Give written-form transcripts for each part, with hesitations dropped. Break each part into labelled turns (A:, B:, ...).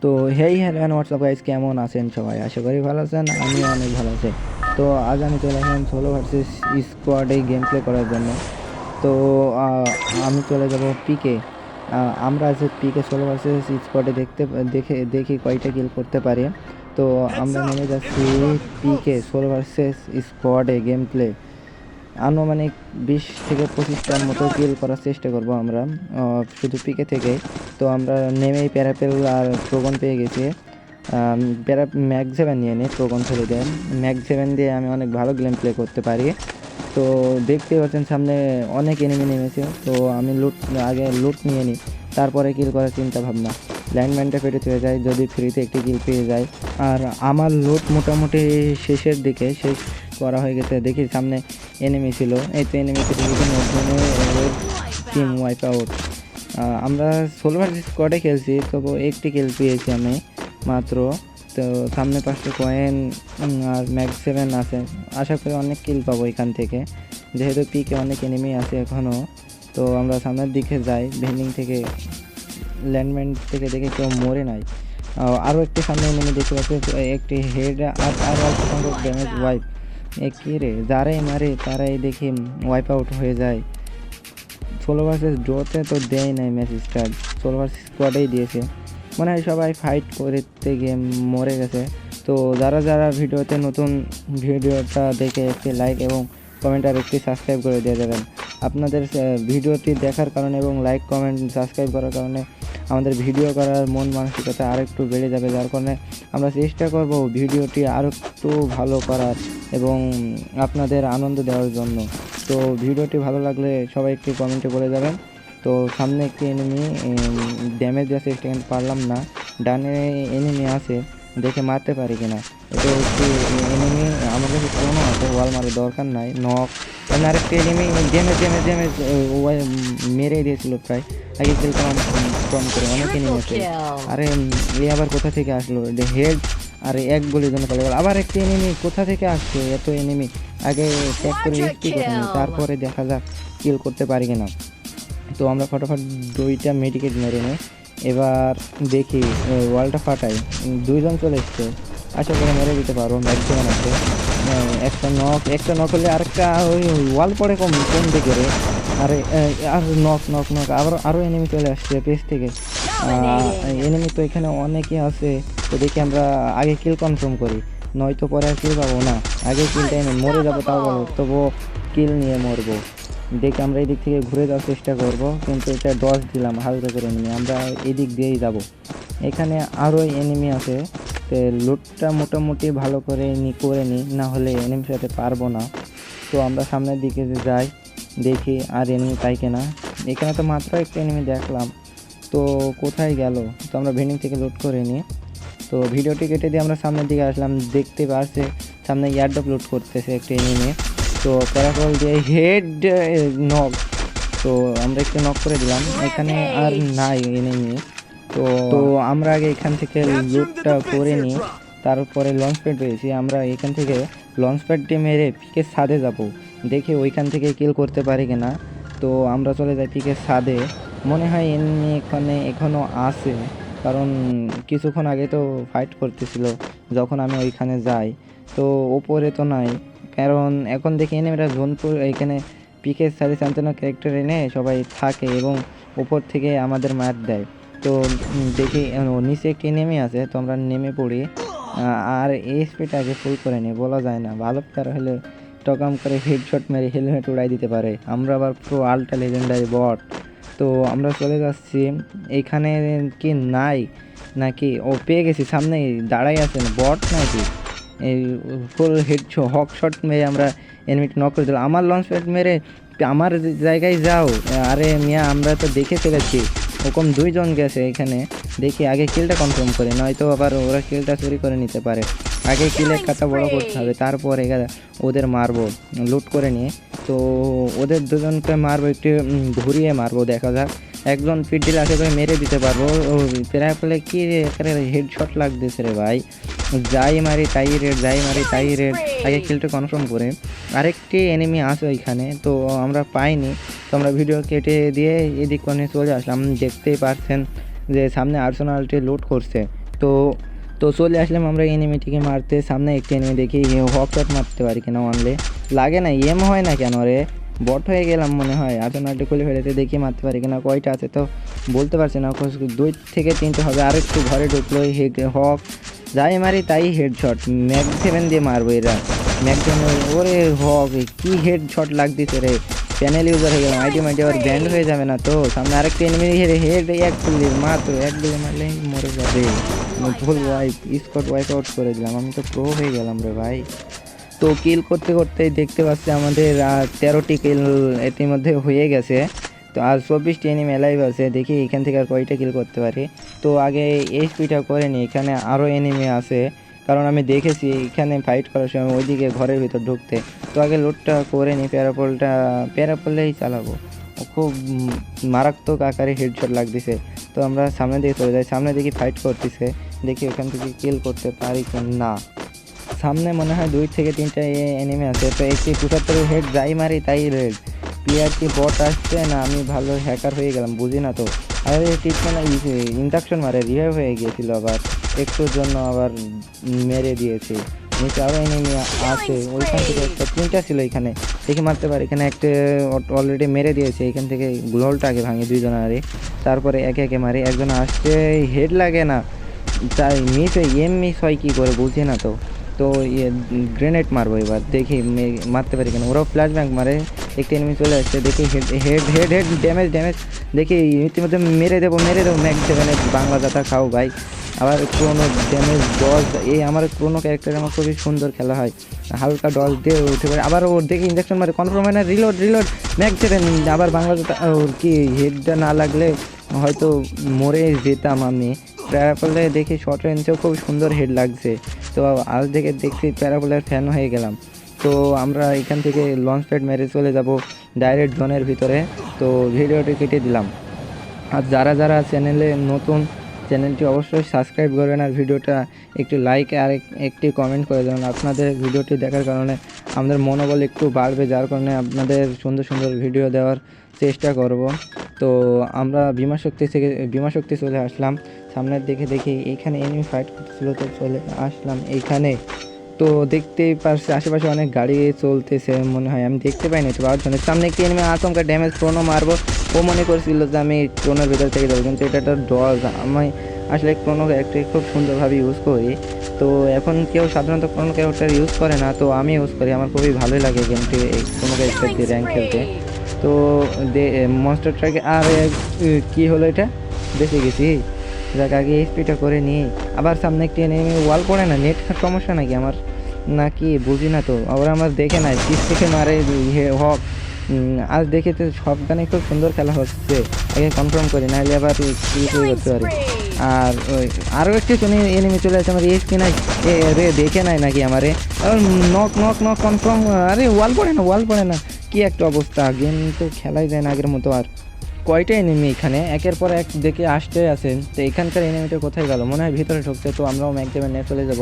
A: তো hey hello and WhatsApp guys, কেমন আছেন সবাই? আশা করি ভালো আছেন, আমিও অনেক ভালো আছি। তো আজ আমি চলে আসলাম সোলো ভার্সেস স্কোয়াডে গেম প্লে করার জন্য। তো আহ, আমি চলে যাব পিকে। আমরা আজ পিকে সোলো ভার্সেস স্কোয়াডে দেখি কয়টা কিল করতে পারি। তো আমরা নেমে যাচ্ছি পিকে সোলো ভার্সেস স্কোয়াডে গেম প্লে। আনুমানিক 20 থেকে 25টার মতো কিল করার চেষ্টা করব আমরা, শুধু পিকে থেকে। তো আমরা নেমেই প্যারাপেল আর প্রোগন পেয়ে গেছি। প্যারা ম্যাক 7 নিয়ে নিই, প্রোগন ফেলে দেন। ম্যাক 7 দিয়ে আমি অনেক ভালো গেম প্লে করতে পারি। তো দেখতে পাচ্ছেন সামনে অনেক এনিমি নেমেছে। তো আমি আগে লুট নিয়ে নিই, তারপরে কিল করার চিন্তা ভাবনা। ল্যান্ডমাইনটা ফেটে চলে যায় যদি ফ্রিতে একটি কিল পেয়ে যায়। আর আমার লুট মোটামুটি শেষের দিকে শেষ করা হয়ে গেছে। দেখি সামনে এনিমি ছিল, এই তো এনিমি কেটে টিম ওয়াইপ আউট। আমরা সোলো ভার্সেস স্কোয়াডে খেলছি, তবু একটি কিল পেয়েছি আমি মাত্র। তো সামনে 5টা কয়েন আর ম্যাক 7 আছে। আশা করি অনেক কিল পাবো এখান থেকে, যেহেতু পিকে অনেক এনিমি আছে এখনও। তো আমরা সামনের দিকে যাই, ভেন্ডিং থেকে ল্যান্ডমাইন থেকে দেখে কেউ মরে নাই। আরও একটি সামনে এনিমি দেখতে পাচ্ছি, একটি হেড আর অল্প সংখ্যক ড্যামেজ ওয়াইপ। কী রে, যারাই মারে তারাই দেখি ওয়াইপ আউট হয়ে যায়। সোলো ভার্সেস ডোতে তো দেয় নাই ম্যাচ স্টার্ট, সোলো ভার্সেস স্কোয়াডেই দিয়েছে। মনে হয় সবাই ফাইট করতে গিয়ে মরে গেছে। তো যারা যারা ভিডিওতে নতুন, ভিডিওটা দেখে একটি লাইক এবং কমেন্ট আর একটি সাবস্ক্রাইব করে দিয়ে যাবেন। আপনাদের ভিডিওটি দেখার কারণে এবং লাইক কমেন্ট সাবস্ক্রাইব করার কারণে আমাদের ভিডিও করার মন মানসিকতা আর একটু বেড়ে যাবে, যার কারণে আমরা চেষ্টা করব ভিডিওটি আরও একটু ভালো করার এবং আপনাদের আনন্দ দেওয়ার জন্য। তো ভিডিওটি ভালো লাগলে সবাই একটি কমেন্টে বলে যাবেন। তো সামনে একটি এনিমি ড্যামেজ আছে, কিন্তু পারলাম না। ডানে এনিমি আছে, দেখে মারতে পারি কিনা। এটা একটি এনিমি আমার কাছে কোনো আছে, ওয়াল মারার দরকার নাই। নক আরেকটি এনিমি ড্যামেজ ড্যামেজ ড্যামেজ মেরে দিয়েছিল প্রায়। আগে কিল কম করে অনেক এনিমি আছে। আরে এ আবার কোথা থেকে আসলো? হেড আর এক গুলির জন্য চলে গেল। আবার একটি এনিমি কোথা থেকে আসছে? এত এনিমি আগে ট্যাগ করে রিস্কি করে নিই, তারপরে দেখা যাক কিল করতে পারি কিনা। তো আমরা ফটাফট 2টা মেডিকেট মেরে নিই। এবার দেখি ওয়ালটা ফাটাই। 2জন চলে এসছে, আশা করে মেরে দিতে পারবো। ম্যাক্সিমাম আছে। একটা নক হলে আরেকটা ওই ওয়াল পড়ে কোন দিকে রে? আরে আর নক নক নক আরও এনিমি চলে আসছে পেছ থেকে। এনিমি তো এখানে অনেকই আছে। তো দেখি আমরা আগে কিল কনফার্ম করি, নয়তো পরে আর কিল পাবো না। আগে কিলটা এনে মরে যাবো, তাও বলো তবুও কিল নিয়ে মরবো। দেখি আমরা এদিক থেকে ঘুরে যাওয়ার চেষ্টা করব, কিন্তু এটা ডস দিলাম হালকা করে এনিমি, আমরা এদিক দিয়েই যাব। এখানে আরও এনিমি আছে। তো লুটটা মোটামুটি ভালো করে করে নিই, না হলে এনিমির সাথে পারবো না। তো আমরা সামনের দিকে যাই, দেখি আর এনিমি পাই কিনা। এখানে তো মাত্র একটা এনিমি দেখলাম, তো কোথায় গেল? তো আমরা ভেন্ডিং থেকে লুট করে নিই। তো ভিডিওটি কেটে দিয়ে আমরা সামনের দিকে আসলাম, দেখতে পারছে সামনে এয়ারড্রপ লুট করতেছে একটা এনিমি। তো প্যারাকল দিয়ে হেড নক। তো আমরা একটু নক করে দিলাম, এখানে আর নাই এনিমি। তো তো আমরা আগে এখান থেকে লুটটা করে নিই, তারপরে লঞ্চ প্যাড পেয়েছি। আমরা এখান থেকে লঞ্চ প্যাডটি মেরে পিকের ছাদে যাব, দেখি ওইখান থেকে কিল করতে পারি কিনা। তো আমরা চলে যাই পিকের ছাদে। মনে হয় এনিমি এখানে এখনও আছে, কারণ কিছুক্ষণ আগে তো ফাইট করতেছিল যখন আমি ওইখানে যাই। তো ওপরে তো নাই, কারণ এখন দেখি এনিমিরা জোনপুর এখানে পিকের সাথে শান্তনু ক্যারেক্টার এনে সবাই থাকে এবং ওপর থেকে আমাদের মার দেয়। তো দেখি নিচে একটি নেমে আছে, তো আমরা নেমে পড়ি। আর এই স্পিডটা আগে ফুল করে নিই, বলা যায় না ভালো প্লেয়ার হলে টকাম করে হেডশট মেরে হেলমেট উড়াই দিতে পারে। আমরা আবার পুরো আল্ট্রা লেজেন্ডারি বট। তো আমরা চলে যাচ্ছি, এইখানে কি নাই নাকি? ও পেয়ে গেছি, সামনে দাঁড়াই আছেন বট নাকি? এই ফুল হেড হক শট মেরে আমরা এনিমিটি নক করে দিলাম। আমার লঞ্চ প্যাড মেরে আমার জায়গায় যাও। আরে মিয়া, আমরা তো দেখে ফেলেছি ওরকম 2জন গেছে এখানে। দেখি আগে কিলটা কনফার্ম করে, নয়তো আবার ওরা কিলটা চুরি করে নিতে পারে। আগে কিলের খাতা বড় করতে হবে, তারপরে ওদের মারবো লুট করে নিয়ে। তো ওদের 2জনকে মারবো, একটু ঘুরিয়ে মারবো, দেখা যাক। একজন ফিট দিলে আশা করে মেরে দিতে পারবো। প্রায় ফলে কি হেডশট লাগতেছে রে ভাই। যাই মারি তাই রেড, যাই মারি তাই রেড। আগে কিলটা কনফার্ম করে। আরেকটি এনিমি আছে ওইখানে, তো আমরা পাইনি। তো আমরা ভিডিও কেটে দিয়ে এদিক কোণে চলে আসলাম। দেখতেই পাচ্ছেন যে সামনে আর্সেনালটি লুট করছে। তো তো চলে আসলাম আমরা এনিমিটিকে মারতে। সামনে একটি এনিমি দেখি হক শট মারতে পারি কিনা, অনলে লাগে না, হয় না কেন রে, বট হয়ে গেলাম মনে হয়। আর্সেনালটি খুলে ফেলেতে দেখি মারতে পারি কিনা, কয়টা আছে তো বলতে পারছি না, 2 থেকে 3টে হবে। আর একটু ঘরে ঢুকলো হক, যাই মারি তাই হেডশট, ম্যাক 7 দিয়ে মারবো এরা, ম্যাক 7। ওরে হক কি হেডশট লাগতেছে রে, প্যানেল ইউজার হয়ে গেলাম, আইডি আবার ব্যান্ড হয়ে যাবে না তো। সামনে আরেকটা এনিমি হেড এক গুলি মাত্র, এক গুলি মারলে মরে যাবে। ফুল ওয়াইপ, স্কট ওয়াইপ আউট করে দিলাম, আমি তো প্রো হয়ে গেলাম রে ভাই। তো কিল করতে করতে দেখতে পাচ্ছি আমাদের 13টি কিল এটির মধ্যে হয়ে গেছে। তো আর 24টি এনিমি লাইভ আছে, দেখি এখান থেকে আর কয়টা কিল করতে পারি। তো আগে এইচপিটা করে নিই, এখানে আরও এনিমি আছে, কারণ আমি দেখেছি এখানে ফাইট করার সময় ওইদিকে ঘরের ভিতর ঢুকতে। তো আগে লোডটা করে নিই, প্যারাপোলটাই চালাবো, খুব মারাত্মক আকারে হেডশট লাগতেছে। তো আমরা সামনে দিকে চলে যাই, সামনে দেখি ফাইট করতেছে, দেখি ওখান থেকে কিল করতে পারি কি না। সামনে মনে হয় 2 থেকে 3টা এনিমি আছে, তো একটি 75 হেড যাই মারি তাই রেড। পিআরটি বট আসছে না, আমি ভালো হ্যাকার হয়ে গেলাম, বুঝি না তো। আর টিপম্যান ইন্ডাকশন মারে রিভাইভ হয়ে গিয়েছিল, আবার একটুর জন্য আবার মেরে দিয়েছে। নিচে আরও এনিমি আছে, ওইখান থেকে একটা 3টা ছিল এখানে, দেখে মারতে পারি এখানে একটা অলরেডি মেরে দিয়েছে। এখান থেকে গ্লোলটা আগে ভাঙি 2জনারে, তারপরে একে একে মারি। একজন আসছে, হেড লাগে না, তাই মিস হয় কী করে বুঝি না তো। তো গ্রেনেড মারবো এবার, দেখি মারতে পারি কেন। ওরাও ফ্ল্যাশ ব্যাঙ্ক মারে, একটি এনিমি চলে আসছে, দেখি হেড ড্যামেজ দেখি ইতিমধ্যে মেরে দেবো ম্যাক 7 বাংলা যাতা খাও ভাই। আবার ক্রোনো ড্যামেজ ডজ, আমার ক্রোনো ক্যারেক্টার আমার খুবই সুন্দর খেলা হয়, হালকা ডজ দিয়ে উঠে পারে। আবার ওর দেখি ইঞ্জেকশন মারে, কনফার্ম হয় না, রিলোড ম্যাক 7, আবার বাংলা যাতা। ওর কি হেডটা না লাগলে হয়তো মরে যেতাম আমি। প্যারাপলে দেখি শর্ট রেঞ্জেও খুব সুন্দর হেড লাগছে, তো আজ দেখছি প্যারাপলের ফ্যান হয়ে গেলাম। তো আমরা এখান থেকে লঞ্চ প্যাড মেরে চলে যাব ডাইরেক্ট জোনের ভিতরে। তো ভিডিওটি কেটে দিলাম। আর যারা চ্যানেলে নতুন, চ্যানেলটি অবশ্যই সাবস্ক্রাইব করবেন, আর ভিডিওটা একটু লাইক আর একটি কমেন্ট করে দেবেন। আপনাদের ভিডিওটি দেখার কারণে আমাদের মনোবল একটু বাড়বে, যার কারণে আপনাদের সুন্দর সুন্দর ভিডিও দেওয়ার চেষ্টা করব। তো আমরা বিমাশক্তি চলে আসলাম, সামনের দিকে দেখি এখানে এনিমি ফাইট করতেছিল, তো চলে আসলাম এইখানে। তো দেখতেই পারছি আশেপাশে অনেক গাড়ি চলতেছে, মনে হয় আমি দেখতে পাইনি তো বারজনের। সামনে একটি এনিমি আচমকা ড্যামেজ, ক্রোনো মারবো, ও মনে করছিল যে আমি ক্রোনোর ভিতর থেকে যাবো, কিন্তু এটা একটা ডজ। আমি আসলে ক্রোনো ক্যারেক্টার খুব সুন্দরভাবে ইউজ করি। তো এখন কেউ সাধারণত ক্রোনো ক্যারেক্টার ইউজ করে না, তো আমি ইউজ করি, আমার খুবই ভালোই লাগে গেমটি এই ক্রোনো ক্যারেক্টার দিয়ে র্যাঙ্ক খেলতে। তো মনস্টার ট্রাকে আর কী হলো, এটা বেঁচে গেছি। যাক আগে এইচপিটা করে নিই। আবার সামনে একটি এনিমি, ওয়াল পড়ে না, নেট সমস্যা নাকি আমার, নাকি বুঝি না তো। ওরা আমার দেখে নাই, পিস থেকে মারে হক। আজ দেখে তো সব গানে খুব সুন্দর খেলা হচ্ছে, আগে কনফার্ম করি, নাহলে আবার কি করতে পারি। আর ওই আরও একটি এনিমি চলে আসছে, আমার এইচপি নাই রে, দেখে নাই নাকি আমারে। Knock confirm. আরে ওয়াল পড়ে না, কি একটা অবস্থা, গেম তো খেলাই যায় না আগের মতো। আর কয়টা এনিমি এখানে একের পর এক দেখে আসতে আছেন, তো এখানকার এনিমিটা কোথায় গেল, মনে হয় ভিতরে ঢুকছে। তো আমরাও ম্যাক 7 নিয়ে চলে যাব,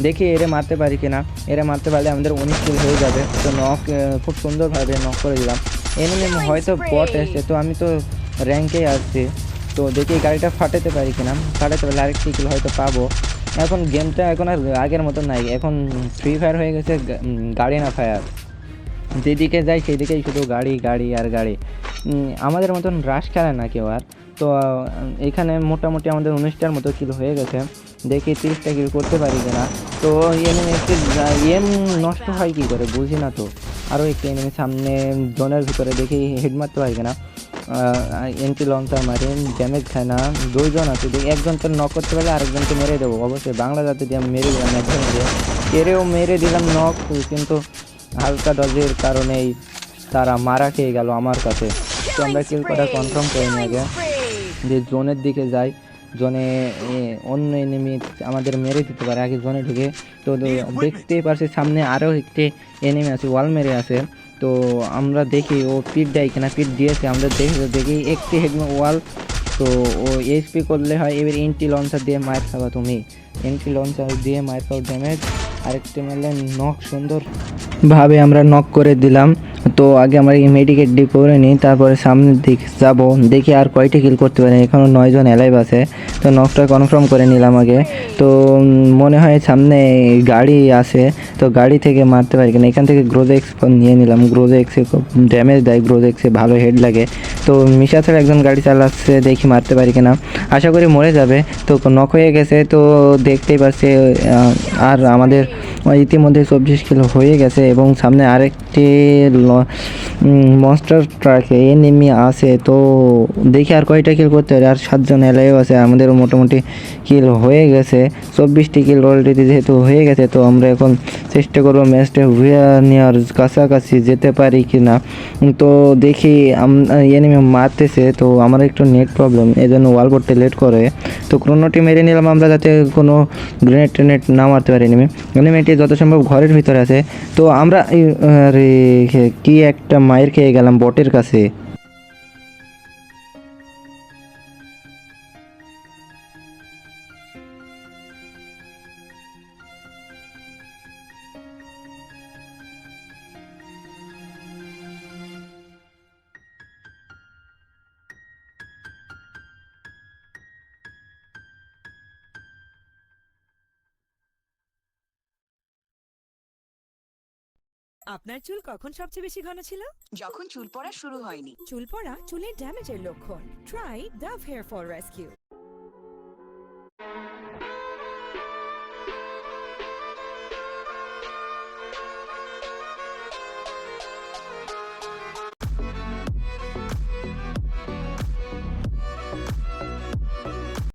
A: দেখি এরে মারতে পারি কিনা। এরে মারতে পারলে আমাদের 19 কিল হয়ে যাবে। তো নক খুব সুন্দরভাবে নক করে দিলাম। এনিমি হয়তো বট এসছে, তো আমি তো র্যাঙ্কেই আসছি। তো দেখি গাড়িটা ফাটাতে পারি কিনা, ফাটাতে পারলে আরেকটি কিল হয়তো পাবো। এখন গেমটা এখন আর আগের মতো নাই, এখন ফ্রি ফায়ার হয়ে গেছে, গাড়ি না ফায়ার। যেদিকে যাই সেদিকেই শুধু গাড়ি আর গাড়ি। আমাদের মতন রাশ খেলে না কেউ আর। তো এখানে মোটামুটি আমাদের 19টার মতো কিল হয়ে গেছে, দেখি 30টা কিল করতে পারি কিনা। তো এম নষ্ট হয় কী করে বুঝি না তো। আরও একটি এনিমি সামনে জোনের ভিতরে, দেখি হেড মারতে পারি কিনা। এন্টি লঞ্চার মারি, ড্যামেজ খায় না। 2জন আছে, দেখি একজনকে নক করতে পারলে আরেকজনকে মেরে দেবো, অবশ্যই বাংলা জাতি দিয়ে আমি মেরে দিলাম একজন দিয়ে, এরেও মেরে দিলাম নক, কিন্তু হালকা ডজের কারণেই তারা মারা খেয়ে গেল আমার কাছে। তো আমরা কিল করা কনফার্ম করে নিই আগে, যে জোনের দিকে যাই, জোনে অন্য এনিমি আমাদের মেরে দিতে পারে, আগে জোনে ঢুকে। তো দেখতেই পারছি সামনে আরও একটি এনিমি আছে, ওয়াল মেরে আছে। তো আমরা দেখি ও পিট দেয় কিনা, পিট দিয়েছে, আমরা দেখি একটি হেড ওয়াল। তো ও এইচপি করলে হয়, এবার এন্টি লঞ্চার দিয়ে মায়ের খাবা তুমি, এন্টি লঞ্চার দিয়ে মায়ের খাও, ড্যামেজ আরেকটি মারলে নক সুন্দরভাবে আমরা নক করে দিলাম। তো আগে আমরা এই মেডিকেট ডি করে নিই, তারপরে সামনের দিক যাব, দেখি আর কয়টি কিল করতে পারি। এখনও 9 জন অ্যালাইভ আছে, তো নকটা কনফার্ম করে নিলাম আগে। তো মনে হয় সামনে গাড়ি আছে, তো গাড়ি থেকে মারতে পারি কিনা। এখান থেকে গ্রোজেক্স নিয়ে নিলাম, গ্রোজেক্সে খুব ড্যামেজ দেয়, গ্রোজেক্সে ভালো হেড লাগে। তো মিশা ছাড়া একজন গাড়ি চালাচ্ছে, দেখি মারতে পারি কিনা। আশা করি মরে যাবে। তো নক হয়ে গেছে, তো দেখতেই পাচ্ছি। আর আমাদের ইতিমধ্যে 24 কিলো হয়ে গেছে এবং সামনে আরেকটি মনস্টার ট্রাকে এনিমি আছে। তো দেখি আর কয়টা কিল করতে পারি। আর 7 জন এলাইও আছে, আমাদেরও মোটামুটি কিল হয়ে গেছে। 24টি কিল অলরেডি যেহেতু হয়ে গেছে, তো আমরা এখন চেষ্টা করবো ম্যাচটা হুইয়া নেওয়ার কাছাকাছি যেতে পারি কি না। তো দেখি এনিমি মারতেছে, তো আমার একটু নেট প্রবলেম, এই জন্য ওয়াল করতে লেট করে। তো ক্রোনোটি মেরে নিলাম আমরা, যাতে কোনো গ্রেনেড ট্রেনেড না মারতে পারি। এনিমিটি যত সম্ভব ঘরের ভিতরে আছে। তো আমরা আরে কি একটা মায়ের খেয়ে গেলাম বটের কাছে।
B: আপনার চুল কখন সবচেয়ে বেশি ঘন ছিল?
C: যখন চুল পড়া শুরু হয়নি।
B: চুল পড়া চুলের ড্যামেজের লক্ষণ। Try Dove hair fall rescue.